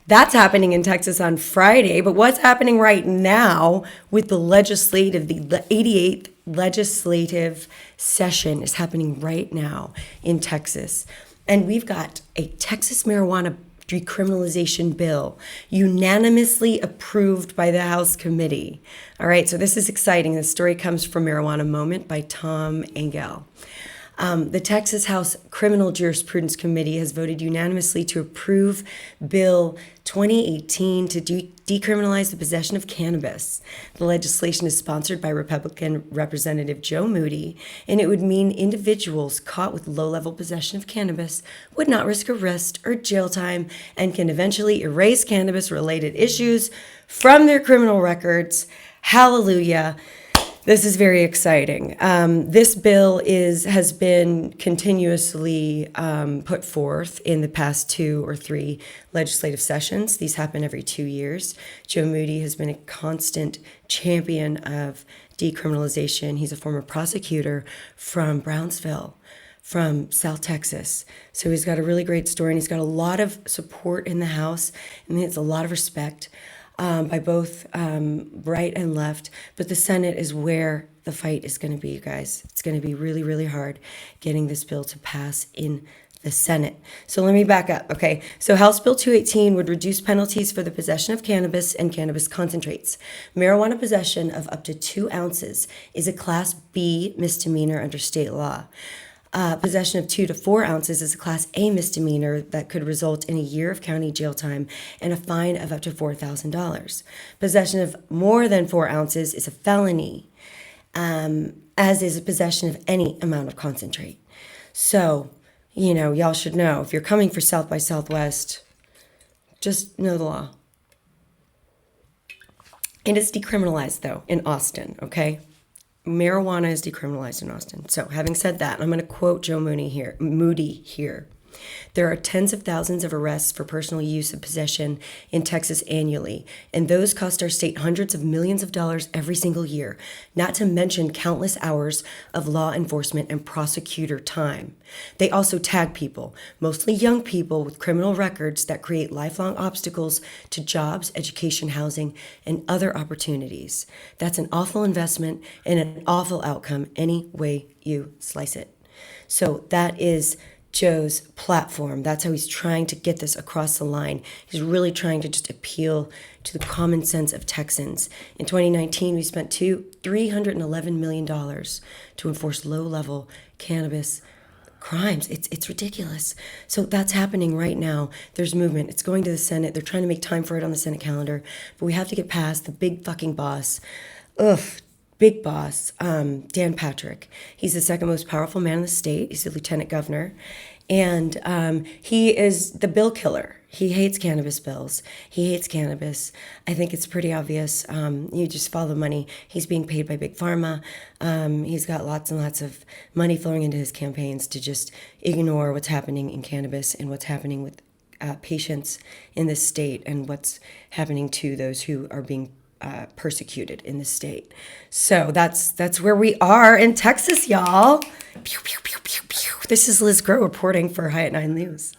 That's happening in Texas on Friday. But what's happening right now with the 88th legislative session is happening right now in Texas. And we've got a Texas marijuana decriminalization bill unanimously approved by the House committee. All right, so this is exciting. This story comes from Marijuana Moment by Tom Engel. The Texas House Criminal Jurisprudence Committee has voted unanimously to approve Bill 2018 to decriminalize the possession of cannabis. The legislation is sponsored by Republican Representative Joe Moody, and it would mean individuals caught with low-level possession of cannabis would not risk arrest or jail time and can eventually erase cannabis-related issues from their criminal records. Hallelujah. This is very exciting. This bill has been continuously put forth in the past 2 or 3 legislative sessions. These happen every 2 years. Joe Moody has been a constant champion of decriminalization. He's a former prosecutor from Brownsville, from South Texas. So he's got a really great story, and he's got a lot of support in the House, and it's a lot of respect by both right and left. But the Senate is where the fight is going to be, you guys. It's going to be really, really hard getting this bill to pass in the Senate. So let me back up, okay? So House Bill 218 would reduce penalties for the possession of cannabis and cannabis concentrates. Marijuana possession of up to 2 ounces is a Class B misdemeanor under state law. Possession of 2 to 4 ounces is a Class A misdemeanor that could result in a year of county jail time and a fine of up to $4,000. Possession of more than 4 ounces is a felony, as is a possession of any amount of concentrate. So, y'all should know, if you're coming for South by Southwest, just know the law. It is decriminalized, though, in Austin, okay? Marijuana is decriminalized in Austin. So having said that, I'm going to quote Joe Moody here. There are tens of thousands of arrests for personal use of possession in Texas annually, and those cost our state hundreds of millions of dollars every single year, not to mention countless hours of law enforcement and prosecutor time. They also tag people, mostly young people with criminal records, that create lifelong obstacles to jobs, education, housing, and other opportunities. That's an awful investment and an awful outcome any way you slice it. So that is Joe's platform. That's how he's trying to get this across the line. He's really trying to just appeal to the common sense of Texans. In 2019, we spent $311 million to enforce low-level cannabis crimes. It's ridiculous. So that's happening right now. There's movement. It's going to the Senate. They're trying to make time for it on the Senate calendar. But we have to get past the big fucking boss. Big boss, Dan Patrick. He's the second most powerful man in the state. He's the lieutenant governor. And he is the bill killer. He hates cannabis bills. He hates cannabis. I think it's pretty obvious. You just follow the money. He's being paid by Big Pharma. He's got lots and lots of money flowing into his campaigns to just ignore what's happening in cannabis and what's happening with patients in this state and what's happening to those who are being persecuted in the state. So that's where we are in Texas, y'all. Pew, pew, pew, pew, pew. This is Liz Grow reporting for High at 9 News.